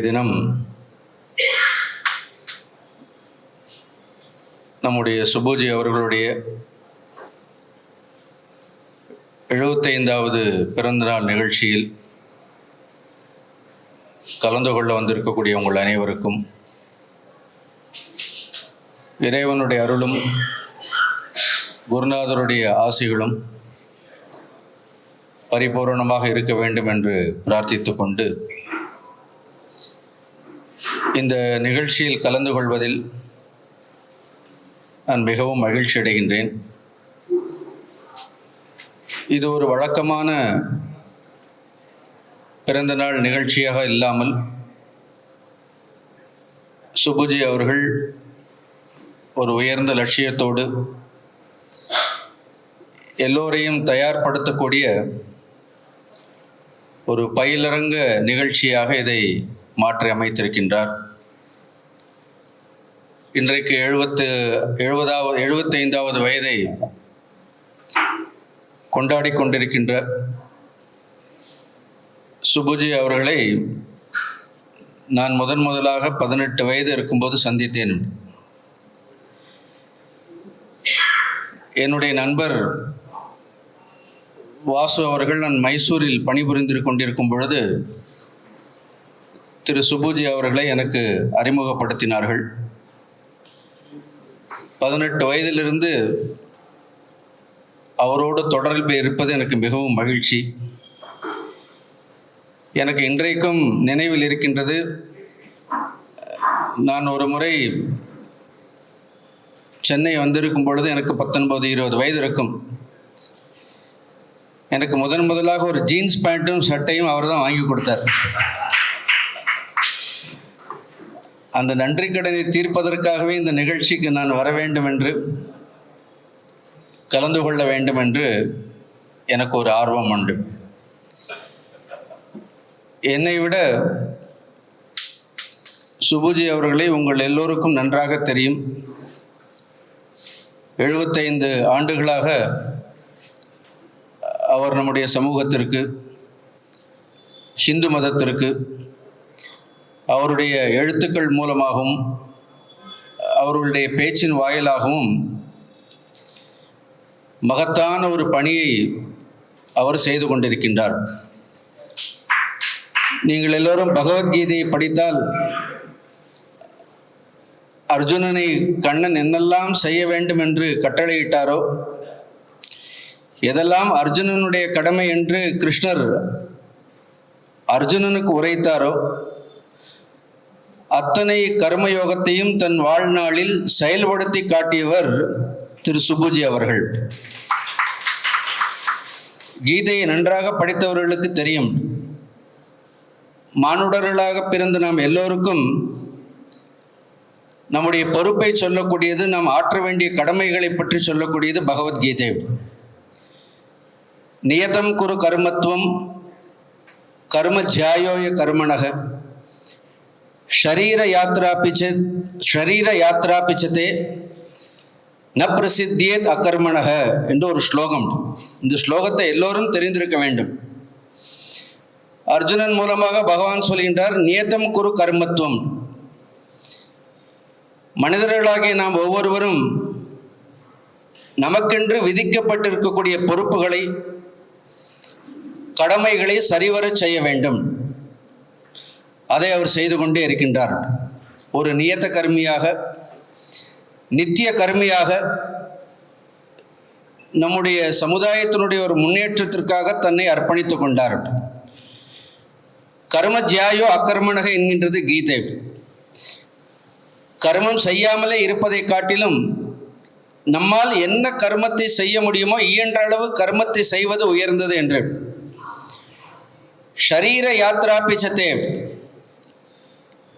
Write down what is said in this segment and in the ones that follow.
தினம் நம்முடைய சுபோஜி அவர்களுடைய 75வது பிறந்தநாள் நிகழ்ச்சியில் கலந்து கொள்ள வந்திருக்கக்கூடிய உங்கள் அனைவருக்கும் இறைவனுடைய அருளும் குருநாதருடைய ஆசிகளும் பரிபூரணமாக இருக்க வேண்டும் என்று பிரார்த்தித்து கொண்டு இந்த நிகழ்ச்சியில் கலந்து கொள்வதில் நான் மிகவும் மகிழ்ச்சி அடைகின்றேன். இது ஒரு வழக்கமான பிறந்தநாள் நிகழ்ச்சியாக இல்லாமல் சுபுஜி அவர்கள் ஒரு உயர்ந்த லட்சியத்தோடு எல்லோரையும் தயார்படுத்தக்கூடிய ஒரு பயிலரங்க நிகழ்ச்சியாக இதை மாற்றி அமைத்திருக்கின்றார். இன்றைக்கு 75வது வயதை கொண்டாடி கொண்டிருக்கின்ற சுபுஜி அவர்களை நான் முதலாக 18 வயது இருக்கும்போது சந்தித்தேன். என்னுடைய நண்பர் வாசு அவர்கள் நான் மைசூரில் பணிபுரிந்து கொண்டிருக்கும் பொழுது திரு சுபுஜி அவர்களை எனக்கு அறிமுகப்படுத்தினார்கள். 18 வயதிலிருந்து அவரோடு தொடர்பில் இருப்பது எனக்கு மிகவும் மகிழ்ச்சி. எனக்கு இன்றைக்கும் நினைவில் இருக்கின்றது. நான் ஒரு முறை சென்னை வந்திருக்கும் பொழுது எனக்கு 19-20 வயது இருக்கும். எனக்கு முதலாக ஒரு ஜீன்ஸ் பேண்ட்டும் சட்டையும் அவர் தான் வாங்கி கொடுத்தார். அந்த நன்றி கடனை தீர்ப்பதற்காகவே இந்த நிகழ்ச்சிக்கு நான் வர வேண்டும் என்று, கலந்து கொள்ள வேண்டும் என்று எனக்கு ஒரு ஆர்வம் உண்டு. என்னை விட சுபுஜி அவர்களை உங்கள் எல்லோருக்கும் நன்றாக தெரியும். 75 ஆண்டுகளாக அவர் நம்முடைய சமூகத்திற்கு, ஹிந்து மதத்திற்கு அவருடைய எழுத்துக்கள் மூலமாகவும் அவர்களுடைய பேச்சின் வாயிலாகவும் மகத்தான ஒரு பணியை அவர் செய்து கொண்டிருக்கின்றார். நீங்கள் எல்லோரும் பகவத்கீதையை படித்தால் அர்ஜுனனை கண்ணன் என்னெல்லாம் செய்ய வேண்டும் என்று கட்டளையிட்டாரோ, எதெல்லாம் அர்ஜுனனுடைய கடமை என்று கிருஷ்ணர் அர்ஜுனனுக்கு உரைத்தாரோ அத்தனை கர்மயோகத்தையும் தன் வாழ்நாளில் செயல்படுத்தி காட்டியவர் திரு சுபுஜி அவர்கள். கீதையை நன்றாக படித்தவர்களுக்கு தெரியும். மானுடர்களாக பிறந்த நாம் எல்லோருக்கும் நம்முடைய பொறுப்பை சொல்லக்கூடியது, நாம் ஆற்ற வேண்டிய கடமைகளை பற்றி சொல்லக்கூடியது பகவத்கீதை. நியதம் குரு கர்மத்துவம் கர்ம ஜாயோய கர்மணக ஷரீர யாத்ராபிச்சதே ந பிரசித்தியேத் அகர்மணக என்று ஒரு ஸ்லோகம். இந்த ஸ்லோகத்தை எல்லோரும் தெரிந்திருக்க வேண்டும். அர்ஜுனன் மூலமாக பகவான் சொல்கின்றார், நியதம் குரு கர்மத்துவம். மனிதர்களாகிய நாம் ஒவ்வொருவரும் நமக்கென்று விதிக்கப்பட்டிருக்கக்கூடிய பொறுப்புகளை, கடமைகளை சரிவர செய்ய வேண்டும். அதை அவர் செய்து கொண்டே இருக்கின்றார். ஒரு நியத கர்மியாக, நித்திய கர்மியாக, நம்முடைய சமுதாயத்தினுடைய ஒரு முன்னேற்றத்திற்காக தன்னை அர்ப்பணித்து கொண்டார். கர்ம ஜியாயோ அக்கர்மணக என்கின்றது கீதை. கர்மம் செய்யாமலே இருப்பதை காட்டிலும் நம்மால் என்ன கர்மத்தை செய்ய முடியுமோ இயன்ற அளவு கர்மத்தை செய்வது உயர்ந்தது என்று. ஷரீர யாத்ராபிச்சதே,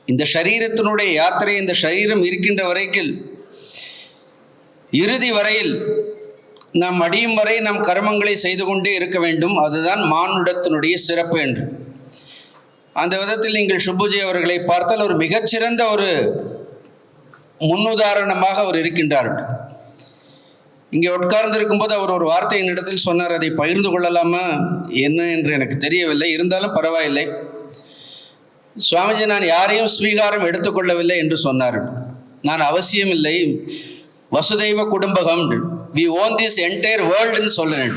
இந்த ஷரீரத்தினுடைய யாத்திரை, இந்த ஷரீரம் இருக்கின்ற வரைக்கும், இறுதி வரையில் நாம் அடியும் வரை நாம் கர்மங்களை செய்து கொண்டே இருக்க வேண்டும். அதுதான் மானுடத்தினுடைய சிறப்பு என்று. அந்த விதத்தில் நீங்கள் சுபுஜி அவர்களை பார்த்தால் ஒரு மிகச்சிறந்த ஒரு முன்னுதாரணமாக அவர் இருக்கின்றார். இங்கே உட்கார்ந்து இருக்கும்போது அவர் ஒரு வார்த்தை என்னிடத்தில் சொன்னார். அதை பகிர்ந்து கொள்ளலாமா என்ன என்று எனக்கு தெரியவில்லை, இருந்தாலும் பரவாயில்லை. சுவாமிஜி, நான் யாரையும் ஸ்வீகாரம் எடுத்துக்கொள்ளவில்லை என்று சொன்னார். நான் அவசியம் இல்லை, வசுதெய்வ குடும்பகம், வி ஓன் திஸ் என்டையர் வேர்ல்டுன்னு சொல்லுறேன்.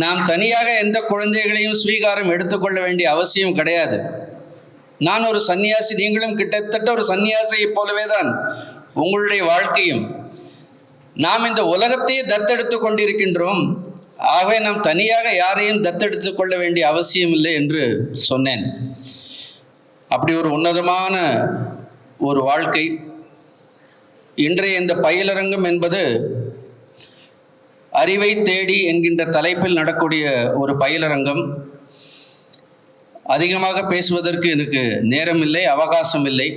நாம் தனியாக எந்த குழந்தைகளையும் ஸ்வீகாரம் எடுத்துக்கொள்ள வேண்டிய அவசியம் கிடையாது. நான் ஒரு சன்னியாசி, நீங்களும் கிட்டத்தட்ட ஒரு சன்னியாசியை போலவே தான் உங்களுடைய வாழ்க்கையும். நாம் இந்த உலகத்தையே தத்தெடுத்து கொண்டிருக்கின்றோம். ஆகவே நாம் தனியாக யாரையும் தத்தெடுத்து கொள்ள வேண்டிய அவசியம் இல்லை என்று சொன்னேன். அப்படி ஒரு உன்னதமான ஒரு வாழ்க்கை. இன்றைய இந்த பயிலரங்கம் என்பது அறிவை தேடி என்கின்ற தலைப்பில் நடக்கூடிய ஒரு பயிலரங்கம். அதிகமாக பேசுவதற்கு எனக்கு நேரம் இல்லை, அவகாசம் இல்லை.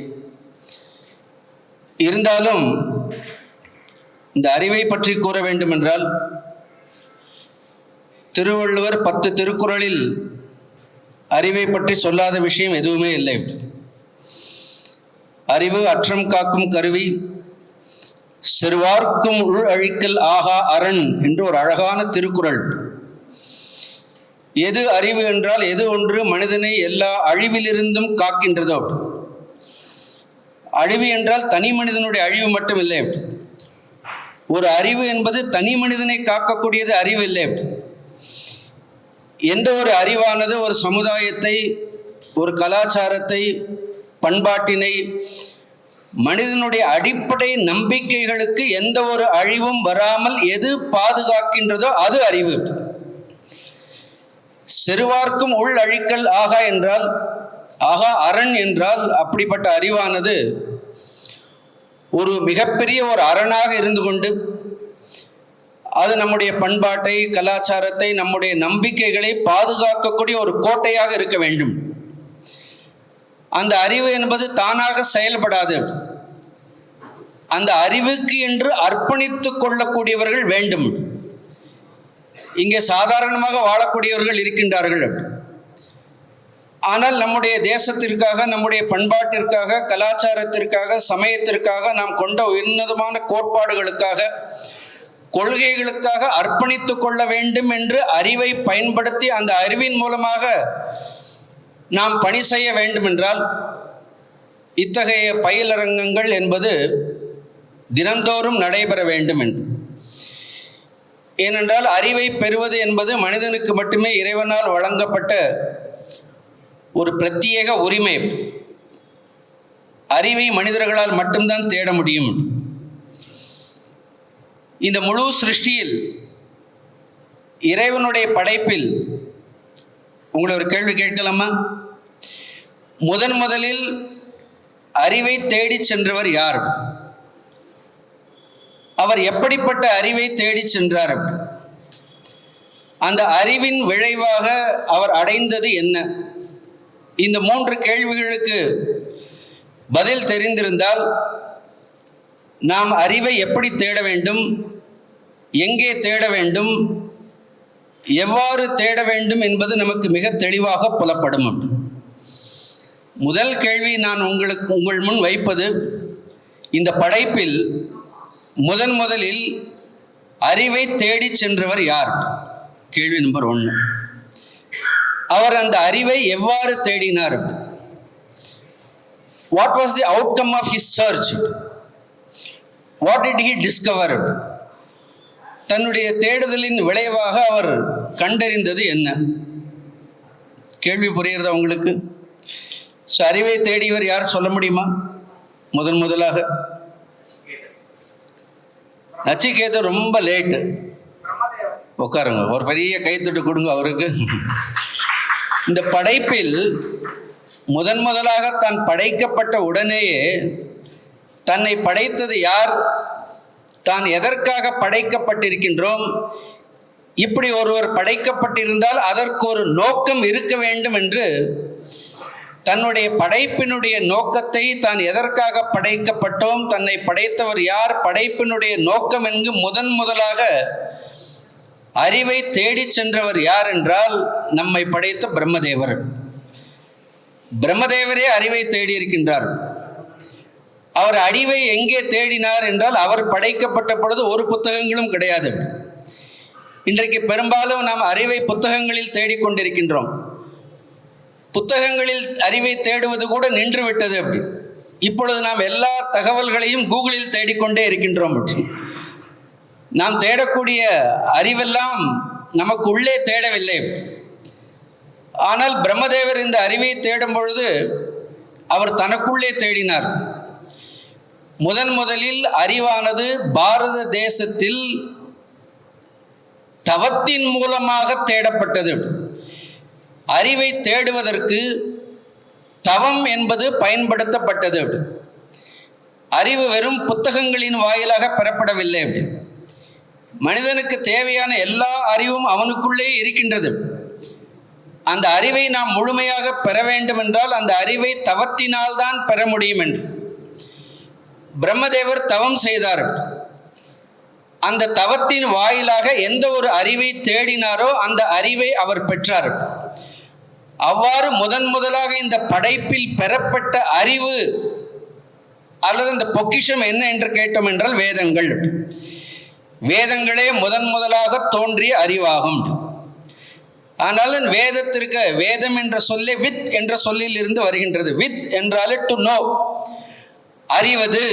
இருந்தாலும் இந்த அறிவை பற்றி கூற வேண்டும் என்றால், திருவள்ளுவர் 10 திருக்குறளில் அறிவை பற்றி சொல்லாத விஷயம் எதுவுமே இல்லை. அறிவு அற்றம் காக்கும் கருவி, செருவார்க்கும் உள் அழிக்கல் ஆகா அரண் என்று ஒரு அழகான திருக்குறள். எது அறிவு என்றால், எது ஒன்று மனிதனை எல்லா அழிவிலிருந்தும் காக்கின்றதோ. அழிவு என்றால் தனி மனிதனுடைய அழிவு மட்டும் இல்லை. ஒரு அறிவு என்பது தனி மனிதனை காக்கக்கூடியது அறிவு இல்லை. எந்த ஒரு அறிவானது ஒரு சமுதாயத்தை, ஒரு கலாச்சாரத்தை, பண்பாட்டினை, மனிதனுடைய அடிப்படை நம்பிக்கைகளுக்கு எந்த ஒரு அழிவும் வராமல் எது பாதுகாக்கின்றதோ அது அறிவு. செருவார்க்கும் உள் அழிக்கல் ஆகா என்றால், ஆகா அரண் என்றால், அப்படிப்பட்ட அறிவானது ஒரு மிகப்பெரிய ஒரு அரணாக இருந்து கொண்டு அது நம்முடைய பண்பாட்டை, கலாச்சாரத்தை, நம்முடைய நம்பிக்கைகளை பாதுகாக்கக்கூடிய ஒரு கோட்டையாக இருக்க வேண்டும். அந்த அறிவு என்பது தானாக செயல்படாது. அந்த அறிவுக்கு என்று அர்ப்பணித்து கொள்ளக்கூடியவர்கள் வேண்டும். இங்கே சாதாரணமாக வாழக்கூடியவர்கள் இருக்கின்றார்கள். ஆனால் நம்முடைய தேசத்திற்காக, நம்முடைய பண்பாட்டிற்காக, கலாச்சாரத்திற்காக, சமயத்திற்காக, நாம் கொண்ட உன்னதமான கோட்பாடுகளுக்காக, கொள்கைகளுக்காக அர்ப்பணித்து கொள்ள வேண்டும் என்று அறிவை பயன்படுத்தி அந்த அறிவின் மூலமாக நாம் பணி செய்ய வேண்டும் என்றால், இத்தகைய பயிலரங்கங்கள் என்பது தினந்தோறும் நடைபெற வேண்டும் என்று. ஏனென்றால் அறிவை பெறுவது என்பது மனிதனுக்கு மட்டுமே இறைவனால் வழங்கப்பட்ட ஒரு பிரத்யேக உரிமை. அறிவை மனிதர்களால் மட்டும்தான் தேட முடியும். இந்த முழு சிருஷ்டியில், இறைவனுடைய படைப்பில் உங்களை ஒரு கேள்வி கேட்கலாமா? முதலில் அறிவை தேடி சென்றவர் யார்? அவர் எப்படிப்பட்ட அறிவை தேடி சென்றார்? அந்த அறிவின் விளைவாக அவர் அடைந்தது என்ன? இந்த 3 கேள்விகளுக்கு பதில் தெரிந்திருந்தால் நாம் அறிவை எப்படி தேட வேண்டும், எங்கே தேட வேண்டும், எவ்வாறு தேட வேண்டும் என்பது நமக்கு மிக தெளிவாக புலப்படும். முதல் கேள்வி நான் உங்கள் முன் வைப்பது, இந்த படைப்பில் முதலில் அறிவை தேடி சென்றவர் யார்? கேள்வி நம்பர் 1. அவர் அந்த அறிவை எவ்வாறு தேடினார்? What was the outcome of his search? What did he discover? தன்னுடைய தேடுதலின் விளைவாக அவர் கண்டறிந்தது என்ன? கேள்வி புரிகிறதா உங்களுக்கு? அறிவை தேடியவர் யார் சொல்ல முடியுமா? முதலாக நச்சிகேதர். ரொம்ப லேட்டு, உட்காருங்க, ஒரு பெரிய கைத்தட்டு கொடுங்க அவருக்கு. இந்த படைப்பில் முதலாக தான் படைக்கப்பட்ட உடனேயே தன்னை படைத்தது யார், தான் எதற்காக படைக்கப்பட்டிருக்கின்றோம், இப்படி ஒருவர் படைக்கப்பட்டிருந்தால் அதற்கு ஒரு நோக்கம் இருக்க வேண்டும் என்று தன்னுடைய படைப்பினுடைய நோக்கத்தை, தான் எதற்காக படைக்கப்பட்டோம், தன்னை படைத்தவர் யார், படைப்பினுடைய நோக்கம் என்கு முதலாக அறிவை தேடி சென்றவர் யார் என்றால் நம்மை படைத்த பிரம்மதேவர். பிரம்மதேவரே அறிவை தேடி இருக்கின்றார். அவர் அறிவை எங்கே தேடினார் என்றால், அவர் படைக்கப்பட்ட பொழுது ஒரு புத்தகங்களும் கிடையாது. இன்றைக்கு பெரும்பாலும் நாம் அறிவை புத்தகங்களில் தேடிக்கொண்டிருக்கின்றோம். புத்தகங்களில் அறிவை தேடுவது கூட நின்று விட்டது. அப்படி இப்பொழுது நாம் எல்லா தகவல்களையும் கூகுளில் தேடிக்கொண்டே இருக்கின்றோம். நாம் தேடக்கூடிய அறிவெல்லாம் நமக்கு உள்ளே தேடவில்லை. ஆனால் பிரம்மதேவர் இந்த அறிவை தேடும் பொழுது அவர் தனக்குள்ளே தேடினார். முதலில் அறிவானது பாரத தேசத்தில் தவத்தின் மூலமாக தேடப்பட்டது. அறிவை தேடுவதற்கு தவம் என்பது பயன்படுத்தப்பட்டது. அறிவு வெறும் புத்தகங்களின் வாயிலாக பெறப்படவில்லை. மனிதனுக்கு தேவையான எல்லா அறிவும் அவனுக்குள்ளே இருக்கின்றது. அந்த அறிவை நாம் முழுமையாக பெற வேண்டும் என்றால் அந்த அறிவை தவத்தினால் தான் பெற முடியும் என்று பிரம்மதேவர் தவம் செய்தார். அந்த தவத்தின் வாயிலாக எந்த ஒரு அறிவை தேடினாரோ அந்த அறிவை அவர் பெற்றார். அவ்வாறு முதலாக இந்த படைப்பில் பெறப்பட்ட அறிவு அல்லது அந்த பொக்கிஷம் என்ன என்று கேட்டோம் என்றால் வேதங்கள். வேதங்களே முதலாக தோன்றிய அறிவாகும். ஆனால் வேதத்திற்கு வேதம் என்ற சொல்லே வித் என்ற சொல்லில் இருந்து வருகின்றது. வித் என்றாலே டு நோ, அறிவது.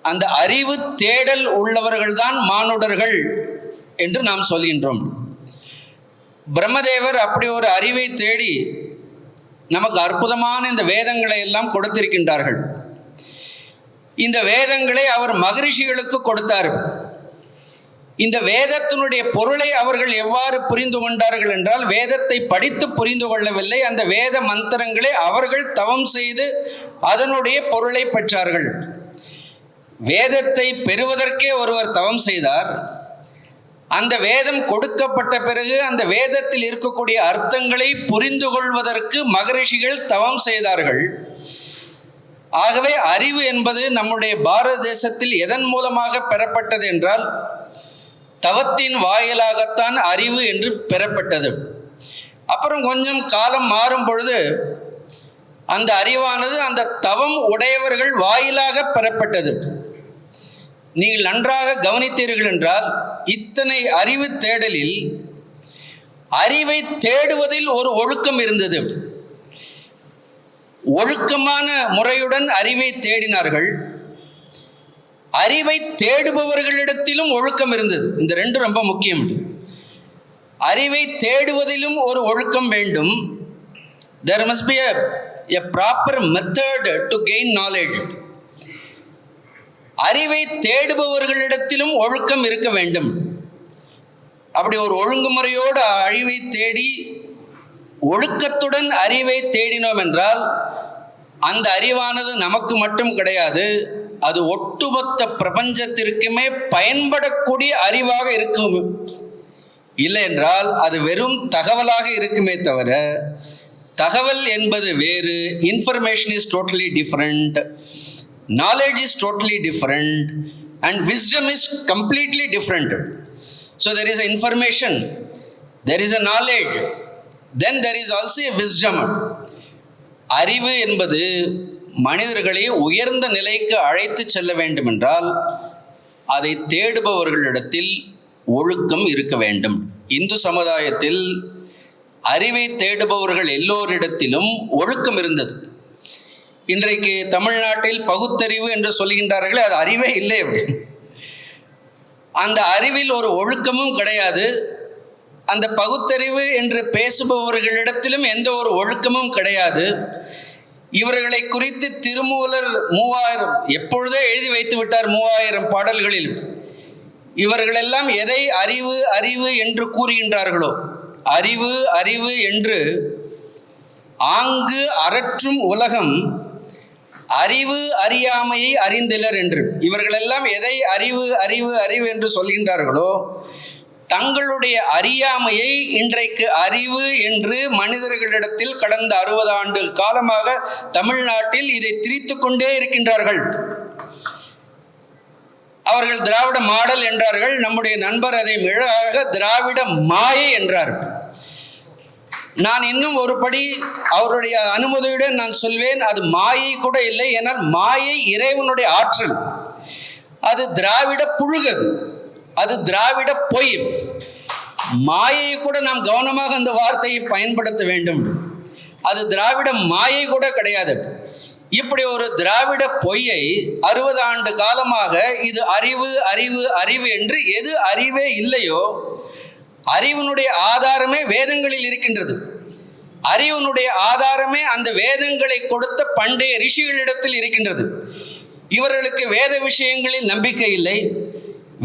அந்த அறிவு தேடல் உள்ளவர்கள் தான் மானுடர்கள் என்று நாம் சொல்கின்றோம். பிரம்மதேவர் அப்படி ஒரு அறிவை தேடி நமக்கு அற்புதமான இந்த வேதங்களை எல்லாம் கொடுத்திருக்கின்றார்கள். இந்த வேதங்களை அவர் மகரிஷிகளுக்கு கொடுத்தார். இந்த வேதத்தினுடைய பொருளை அவர்கள் எவ்வாறு புரிந்து கொண்டார்கள் என்றால், வேதத்தை படித்து புரிந்து கொள்ளவில்லை. அந்த வேத மந்திரங்களை அவர்கள் தவம் செய்து அதனுடைய பொருளை பெற்றார்கள். வேதத்தை பெறுவதற்கே ஒருவர் தவம் செய்தார். அந்த வேதம் கொடுக்கப்பட்ட பிறகு அந்த வேதத்தில் இருக்கக்கூடிய அர்த்தங்களை புரிந்து கொள்வதற்கு மகரிஷிகள் தவம் செய்தார்கள். ஆகவே அறிவு என்பது நம்முடைய பாரத தேசத்தில் எதன் மூலமாக பெறப்பட்டது என்றால் தவத்தின் வாயிலாகத்தான் அறிவு என்று பெறப்பட்டது. அப்புறம் கொஞ்சம் காலம் மாறும் பொழுது அந்த அறிவானது அந்த தவம் உடையவர்கள் வாயிலாக பெறப்பட்டது. நீங்கள் நன்றாக கவனித்தீர்கள் என்றால் இத்தனை அறிவு தேடலில் அறிவை தேடுவதில் ஒரு ஒழுக்கம் இருந்தது. ஒழுக்கமான முறையுடன் அறிவை தேடினார்கள். அறிவை தேடுபவர்களிடத்திலும் ஒழுக்கம் இருந்தது. இந்த ரெண்டு ரொம்ப முக்கியம். அறிவை தேடுவதிலும் ஒரு ஒழுக்கம் வேண்டும். There must be a proper method to gain knowledge. அறிவை தேடுபவர்களிடத்திலும் ஒழுக்கம் இருக்க வேண்டும். அப்படி ஒரு ஒழுங்குமுறையோடு அறிவை தேடி ஒழுக்கத்துடன் அறிவை தேடினோம் என்றால் அந்த அறிவானது நமக்கு மட்டும் கிடையாது, அது ஒட்டுமொத்த பிரபஞ்சத்திற்குமே பயன்படக்கூடிய அறிவாக இருக்கும். இல்லை என்றால் அது வெறும் தகவலாக இருக்குமே தவிர, தகவல் என்பது வேறு, information is totally different, knowledge is totally different, and wisdom is completely different. So there is a information, there is a knowledge, then there is also a wisdom. அறிவு என்பது மனிதர்களை உயர்ந்த நிலைக்கு அழைத்து செல்ல வேண்டும் என்றால் அதை தேடுபவர்களிடத்தில் ஒழுக்கம் இருக்க வேண்டும். இந்து சமுதாயத்தில் அறிவை தேடுபவர்கள் எல்லோரிடத்திலும் ஒழுக்கம் இருந்தது. இன்றைக்கு தமிழ்நாட்டில் பகுத்தறிவு என்று சொல்கின்றார்களே, அது அறிவே இல்லை. அந்த அறிவில் ஒரு ஒழுக்கமும் கிடையாது. அந்த பகுத்தறிவு என்று பேசுபவர்களிடத்திலும் எந்த ஒரு ஒழுக்கமும் கிடையாது. இவர்களை குறித்து திருமூலர் 3000 எப்பொழுதே எழுதி வைத்து விட்டார், 3000 பாடல்களில். இவர்களெல்லாம் எதை அறிவு அறிவு என்று கூறுகின்றார்களோ, அறிவு அறிவு என்று ஆங்கு அரற்றும் உலகம் அறிவு அறியாமையை அறிந்திலர் என்று இவர்களெல்லாம் எதை அறிவு அறிவு அறிவு என்று சொல்கின்றார்களோ, தங்களுடைய அறியாமையை இன்றைக்கு அறிவு என்று மனிதர்களிடத்தில் கடந்த 60 ஆண்டு காலமாக தமிழ்நாட்டில் இதை திரித்து கொண்டே இருக்கின்றார்கள். அவர்கள் திராவிட மாடல் என்றார்கள். நம்முடைய நண்பர் அதை மிழாக திராவிட மாயை என்றார். நான் இன்னும் ஒரு படி அவருடைய அனுமதியுடன் நான் சொல்வேன், அது மாயை கூட இல்லை. ஏனால் மாயை இறைவனுடைய ஆற்றல். அது திராவிட புழுகது, அது திராவிட பொய். மாயை கூட நாம் கவனமாக அந்த வார்த்தையை பயன்படுத்த வேண்டும். அது திராவிட மாயை கூட கிடையாது. இப்படி ஒரு திராவிட பொய்யை 60 ஆண்டு காலமாக இது அறிவு அறிவு அறிவு என்று எது அறிவே இல்லையோ, அறிவினுடைய ஆதாரமே வேதங்களில் இருக்கின்றது. அறிவினுடைய ஆதாரமே அந்த வேதங்களை கொடுத்த பண்டைய ரிஷிகளிடத்தில் இருக்கின்றது. இவர்களுக்கு வேத விஷயங்களில் நம்பிக்கை இல்லை,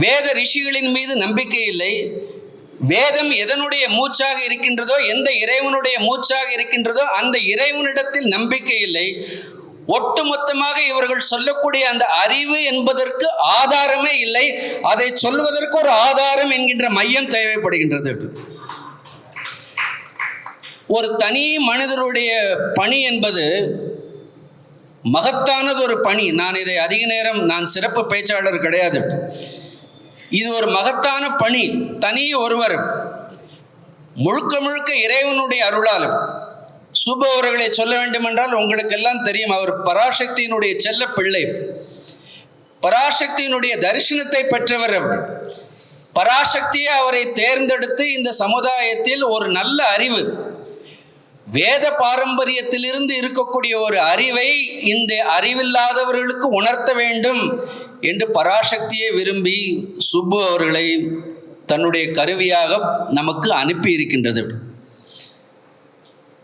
வேத ரிஷிகளின் மீது நம்பிக்கை இல்லை. வேதம் எதனுடைய மூச்சாக இருக்கின்றதோ, எந்த இறைவனுடைய மூச்சாக இருக்கின்றதோ அந்த இறைவனிடத்தில் நம்பிக்கை இல்லை. ஒட்டுமொத்தமாக இவர்கள் சொல்லக்கூடிய அந்த அறிவு என்பதற்கு ஆதாரமே இல்லை. அதை சொல்வதற்கு ஒரு ஆதாரம் என்கின்ற மையம் தேவைப்படுகின்றது. ஒரு தனி மனிதருடைய பணி என்பது மகத்தானது ஒரு பணி. நான் இதை அதிக நேரம், நான் சிறப்பு பேச்சாளர் கிடையாது. இது ஒரு மகத்தான பணி. தனி ஒருவர் முழுக்க முழுக்க இறைவனுடைய அருளாலும். சுபு அவர்களை சொல்ல வேண்டும் என்றால் உங்களுக்கு எல்லாம் தெரியும், அவர் பராசக்தியினுடைய செல்ல பிள்ளை, பராசக்தியினுடைய தரிசனத்தை பெற்றவர். பராசக்தியை அவரை தேர்ந்தெடுத்து இந்த சமுதாயத்தில் ஒரு நல்ல அறிவு, வேத பாரம்பரியத்திலிருந்து இருக்கக்கூடிய ஒரு அறிவை இந்த அறிவில்லாதவர்களுக்கு உணர்த்த வேண்டும் என்று பராசக்தியை விரும்பி சுப்பு அவர்களை தன்னுடைய கருவியாக நமக்கு அனுப்பி இருக்கின்றது.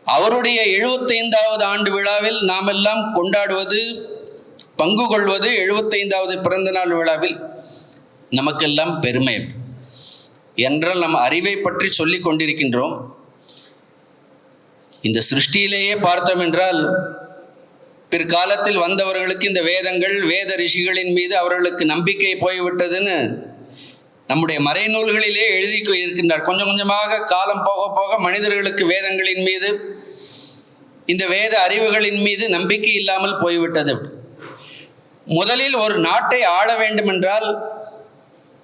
அவருடைய 75வது ஆண்டு விழாவில் நாம் எல்லாம் கொண்டாடுவது, பங்கு கொள்வது, 75வது பிறந்த நாள் விழாவில் நமக்கெல்லாம் பெருமை என்றால் நம் அறிவை பற்றி சொல்லி கொண்டிருக்கின்றோம். இந்த சிருஷ்டியிலேயே பார்த்தோம் என்றால் பிற்காலத்தில் வந்தவர்களுக்கு இந்த வேதங்கள், வேத ரிஷிகளின் மீது அவர்களுக்கு நம்பிக்கை போய்விட்டதுன்னு நம்முடைய மறைநூல்களிலே எழுதி இருக்கின்றார். கொஞ்சம் கொஞ்சமாக காலம் போக போக மனிதர்களுக்கு வேதங்களின் மீது, இந்த வேத அறிவுகளின் மீது நம்பிக்கை இல்லாமல் போய்விட்டது. முதலில் ஒரு நாட்டை ஆள வேண்டும் என்றால்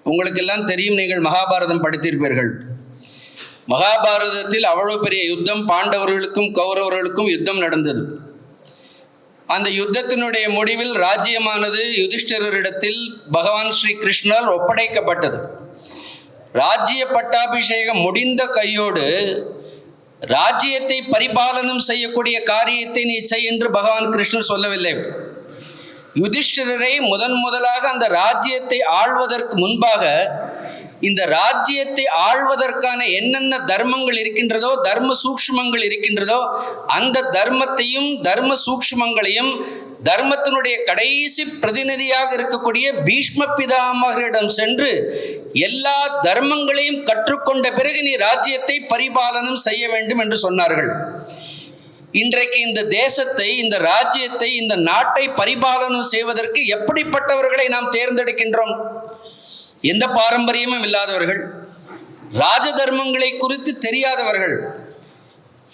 உங்களுக்கெல்லாம் தெரியும், நீங்கள் மகாபாரதம் படித்திருப்பீர்கள். மகாபாரதத்தில் அவ்வளவு பெரிய யுத்தம், பாண்டவர்களுக்கும் கௌரவர்களுக்கும் யுத்தம் நடந்தது. அந்த யுத்தத்தினுடைய முடிவில் ராஜ்யமானது யுதிஷ்டிரரிடத்தில் பகவான் ஸ்ரீ கிருஷ்ணர் ஒப்படைக்கப்பட்டது. ராஜ்ய பட்டாபிஷேகம் முடிந்த கையோடு ராஜ்யத்தை பரிபாலனம் செய்யக்கூடிய காரியத்தை நீ செய் என்று பகவான் கிருஷ்ணர் சொல்லவில்லை. யுதிஷ்டிரரை முதலாக அந்த ராஜ்யத்தை ஆள்வதற்கு முன்பாக இந்த ராஜ்யத்தை ஆள்வதற்கான என்னென்ன தர்மங்கள் இருக்கின்றதோ, தர்ம சூக்ஷ்மங்கள் இருக்கின்றதோ, அந்த தர்மத்தையும் தர்ம சூக்ஷ்மங்களையும் தர்மத்தினுடைய கடைசி பிரதிநிதியாக இருக்கக்கூடிய பீஷ்ம பிதாமகரிடம் சென்று எல்லா தர்மங்களையும் கற்றுக்கொண்ட பிறகு நீ ராஜ்யத்தை பரிபாலனம் செய்ய வேண்டும் என்று சொன்னார்கள். இன்றைக்கு இந்த தேசத்தை, இந்த ராஜ்யத்தை, இந்த நாட்டை பரிபாலனம் செய்வதற்கு எப்படிப்பட்டவர்களை நாம் தேர்ந்தெடுக்கின்றோம்? எந்த பாரம்பரியமும் இல்லாதவர்கள், ராஜ தர்மங்களை குறித்து தெரியாதவர்கள்.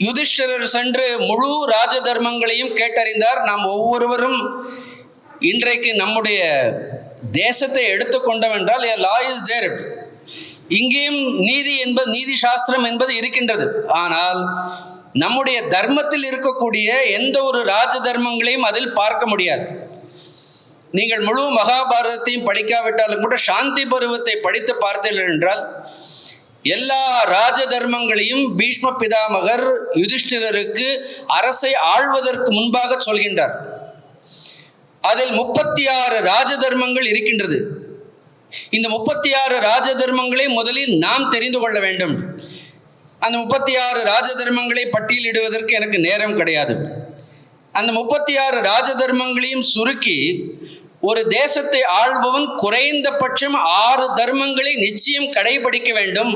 யுதிஷ்டிரர் சென்று முழு ராஜ தர்மங்களையும் கேட்டறிந்தார். நாம் ஒவ்வொருவரும் இன்றைக்கு நம்முடைய தேசத்தை எடுத்துக்கொண்டோம் என்றால் லா இஸ் தேர். இங்கேயும் நீதி சாஸ்திரம் என்பது இருக்கின்றது. ஆனால் நம்முடைய தர்மத்தில் இருக்கக்கூடிய எந்த ஒரு ராஜ தர்மங்களையும் அதில் பார்க்க முடியாது. நீங்கள் முழு மகாபாரதத்தையும் படிக்காவிட்டாலும் கூட சாந்தி பருவத்தை படித்து பார்த்தீர்கள் என்றால் எல்லா ராஜ தர்மங்களையும் பீஷ்ம பிதாமகர் யுதிஷ்டிரருக்கு அரசை ஆள்வதற்கு முன்பாக சொல்கின்றார். அதில் 36 ராஜ தர்மங்கள் இருக்கின்றது. இந்த 36 ராஜ தர்மங்களை முதலில் நாம் தெரிந்து கொள்ள வேண்டும். அந்த 36 ராஜ தர்மங்களை பட்டியலிடுவதற்கு எனக்கு நேரம் கிடையாது. அந்த 36 ராஜ தர்மங்களையும் சுருக்கி ஒரு தேசத்தை ஆள்பவன் குறைந்தபட்சம் 6 தர்மங்களை நிச்சயம் கடைபிடிக்க வேண்டும்.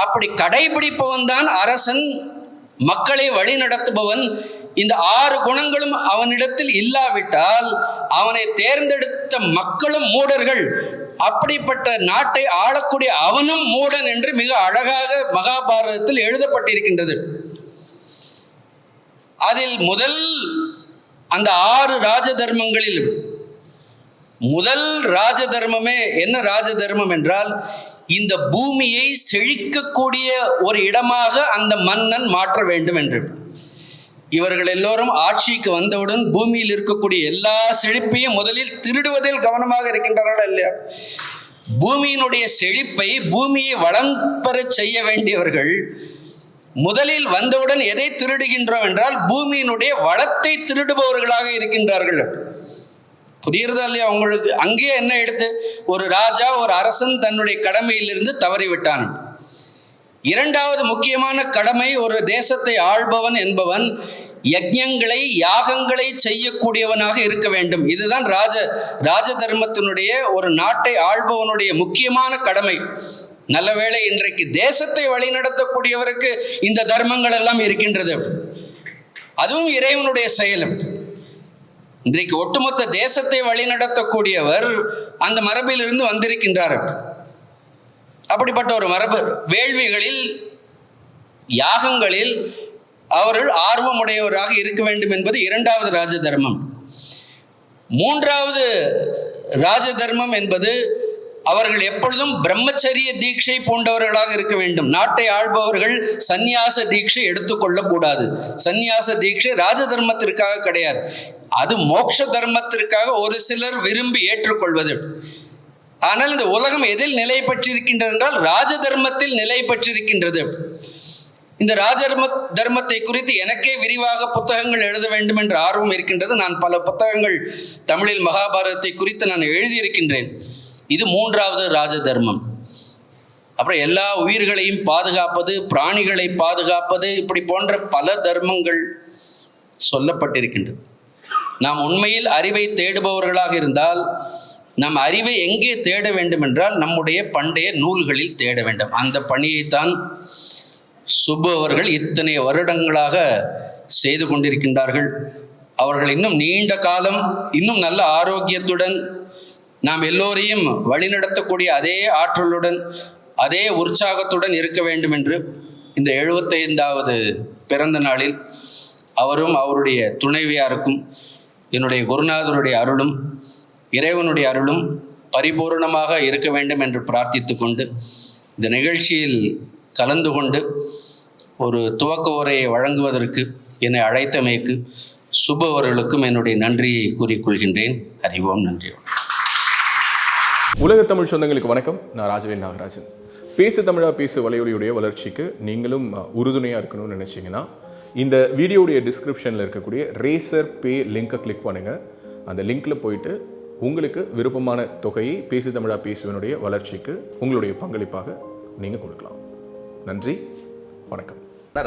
அப்படி கடைபிடிப்பவன் தான் அரசன், மக்களை வழி நடத்துபவன். இந்த 6 குணங்களும் அவனிடத்தில் இல்லாவிட்டால் அவனை தேர்ந்தெடுத்த மக்களும் மூடர்கள், அப்படிப்பட்ட நாட்டை ஆளக்கூடிய அவனும் மூடன் என்று மிக அழகாக மகாபாரதத்தில் எழுதப்பட்டிருக்கின்றது. அதில் முதல் அந்த 6 ராஜ தர்மங்களில் முதல் ராஜ தர்மமே என்ன ராஜ தர்மம் என்றால், இந்த பூமியை செழிக்கக்கூடிய ஒரு இடமாக அந்த மன்னன் மாற்ற வேண்டும் என்று. இவர்கள் எல்லோரும் ஆட்சிக்கு வந்தவுடன் பூமியில் இருக்கக்கூடிய எல்லா செழிப்பையும் முதலில் திருடுவதில் கவனமாக இருக்கின்றார்கள் இல்லையா? பூமியினுடைய செழிப்பை, பூமியை வளம் பெற செய்ய வேண்டியவர்கள் முதலில் வந்தவுடன் எதை திருடுகின்றோம் என்றால் பூமியினுடைய வளத்தை திருடுபவர்களாக இருக்கின்றார்கள். புரியுறதா இல்லையா உங்களுக்கு? அங்கேயே என்ன எடுத்து, ஒரு ராஜா ஒரு அரசன் தன்னுடைய கடமையிலிருந்து தவறிவிட்டான். இரண்டாவது முக்கியமான கடமை, ஒரு தேசத்தை ஆள்பவன் என்பவன் யஜ்ஞங்களை யாகங்களை செய்யக்கூடியவனாக இருக்க வேண்டும். இதுதான் ராஜ தர்மத்தினுடைய, ஒரு நாட்டை ஆள்பவனுடைய முக்கியமான கடமை. நல்லவேளை இன்றைக்கு தேசத்தை வழிநடத்தக்கூடியவருக்கு இந்த தர்மங்கள் எல்லாம் இருக்கின்றது. அதுவும் இறைவனுடைய செயலும். இன்றைக்கு ஒட்டுமொத்த தேசத்தை வழிநடத்தக்கூடியவர் அந்த மரபிலிருந்து வந்திருக்கின்றார். அப்படிப்பட்ட ஒரு மரபு, வேள்விகளில் யாகங்களில் அவர்கள் ஆர்வமுடையவராக இருக்க வேண்டும் என்பது இரண்டாவது ராஜ தர்மம். மூன்றாவது ராஜ தர்மம் என்பது அவர்கள் எப்பொழுதும் பிரம்மச்சரிய தீட்சை போன்றவர்களாக இருக்க வேண்டும். நாட்டை ஆள்பவர்கள் சந்நியாச தீட்சை எடுத்துக்கொள்ளக்கூடாது. சந்நியாச தீட்சை ராஜ தர்மத்திற்காக கிடையாது, அது மோட்ச தர்மத்திற்காக ஒரு சிலர் விரும்பி ஏற்றுக்கொள்வது. ஆனால் இந்த உலகம் எதில் நிலை பெற்றிருக்கின்றது என்றால் ராஜ தர்மத்தில் நிலை பெற்றிருக்கின்றது. இந்த ராஜ தர்மத்தை குறித்து எனக்கே விரிவாக புத்தகங்கள் எழுத வேண்டும் என்ற ஆர்வம் இருக்கின்றது. நான் பல புத்தகங்கள் தமிழில் மகாபாரதத்தை குறித்து நான் எழுதியிருக்கின்றேன். இது மூன்றாவது ராஜ தர்மம். அப்புறம் எல்லா உயிர்களையும் பாதுகாப்பது, பிராணிகளை பாதுகாப்பது, இப்படி போன்ற பல தர்மங்கள் சொல்லப்பட்டிருக்கின்றது. நாம் உண்மையில் அறிவை தேடுபவர்களாக இருந்தால் நம் அறிவை எங்கே தேட வேண்டும் என்றால் நம்முடைய பண்டைய நூல்களில் தேட வேண்டும். அந்த பணியைத்தான் சுப்பு அவர்கள் இத்தனை வருடங்களாக செய்து கொண்டிருக்கின்றார்கள். அவர்கள் இன்னும் நீண்ட காலம், இன்னும் நல்ல ஆரோக்கியத்துடன், நாம் எல்லோரையும் வழிநடத்தக்கூடிய அதே ஆற்றலுடன், அதே உற்சாகத்துடன் இருக்க வேண்டும் என்று இந்த 75வது பிறந்த நாளில் அவரும் அவருடைய துணைவியாருக்கும் என்னுடைய குருநாதருடைய அருளும் இறைவனுடைய அருளும் பரிபூர்ணமாக இருக்க வேண்டும் என்று பிரார்த்தித்து கொண்டு இந்த நிகழ்ச்சியில் கலந்து கொண்டு ஒரு துவக்க உரையை வழங்குவதற்கு என்னை அழைத்தமைக்கு சுப்பு அவர்களுக்கும் என்னுடைய நன்றியை கூறிக்கொள்கின்றேன். அறிவோம். நன்றி. உலக தமிழ் சொந்தங்களுக்கு வணக்கம். நான் ராஜவேல் நாகராஜன். பேசு தமிழா பேசு வலையொலியுடைய வளர்ச்சிக்கு நீங்களும் உறுதுணையாக இருக்கணும்னு நினச்சிங்கன்னா இந்த வீடியோடைய டிஸ்கிரிப்ஷனில் இருக்கக்கூடிய ரேசர் பே லிங்கை கிளிக் பண்ணுங்கள். அந்த லிங்க்கில் போயிட்டு உங்களுக்கு விருப்பமான தொகையை பேசு தமிழா பேசுவனுடைய வளர்ச்சிக்கு உங்களுடைய பங்களிப்பாக நீங்கள் கொடுக்கலாம். நன்றி, வணக்கம்.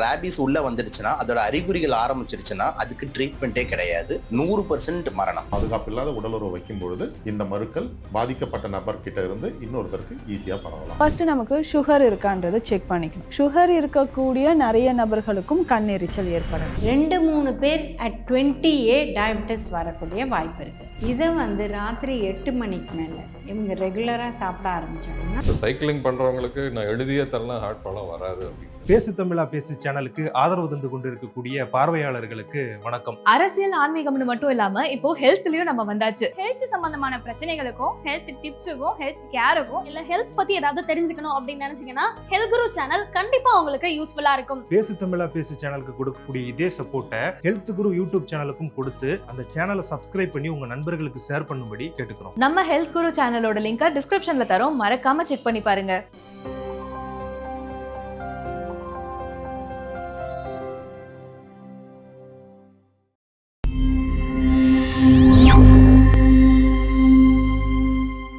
ரேபிஸ் உள்ள வந்துடுச்சுன்னா, அதோட அறிகுறிகள் ஆரம்பிச்சிருச்சுன்னா அதுக்கு ட்ரீட்மெண்ட்டே கிடையாது. 100% மரணம். பாதுகாப்பு இல்லாத உடலுறவு வைக்கும் பொழுது இந்த மருக்கள் பாதிக்கப்பட்ட நபர்கிட்ட இருந்து இன்னொருத்தருக்கு ஈஸியாக பரவலாம். ஃபர்ஸ்ட் நமக்கு சுகர் இருக்கான்றதை செக் பண்ணிக்கணும். சுகர் இருக்கக்கூடிய நிறைய நபர்களுக்கும் கண்ணெரிச்சல் ஏற்படும். 2-3 பேர் at 20 டயபெட்டிஸ் வரக்கூடிய வாய்ப்பு இருக்கு. இதை ராத்திரி 8 மணிக்கு மேலே இவங்க ரெகுலராக சாப்பிட ஆரம்பிச்சாங்கன்னா, சைக்கிளிங் பண்ணுறவங்களுக்கு நான் எழுதியே தரலாம், ஹார்ட் ப்ராப்ளம் வராது அப்படின்னு. பேசு தமிழா பேசு சேனலுக்கு ஆதரவு தந்து கொண்டிருக்கக்கூடிய பார்வையாளர்களுக்கு வணக்கம். அரசியல் ஆன்மீகம்னு மட்டும் இல்லாம இப்போ ஹெல்த்லயும் நம்ம வந்தாச்சு. ஹெல்த் சம்பந்தமான பிரச்சனைகளுக்கும், ஹெல்த் டிப்ஸுக்கும், ஹெல்த் கேருக்கும், இல்ல ஹெல்த் பத்தி ஏதாவது தெரிஞ்சுக்கணும் அப்படின்னு நினைச்சீங்கன்னா ஹெல்த் குரு சேனல் கண்டிப்பா உங்களுக்கு யூஸ்ஃபுல்லா இருக்கும். பேசு தமிழா பேசு சேனலுக்கு கொடுக்கக்கூடிய இதே சப்போர்ட்டை ஹெல்த் குரு யூடியூப் சேனலுக்கும் கொடுத்து அந்த சேனலை சப்ஸ்கிரைப் பண்ணி உங்க நண்பர்களுக்கு ஷேர் பண்ணும்படி கேட்டுக்கிறோம். நம்ம ஹெல்த் குரு சேனலோட லிங்கை டிஸ்கிரிப்ஷன்ல தரோம், மறக்காம செக் பண்ணி பாருங்க.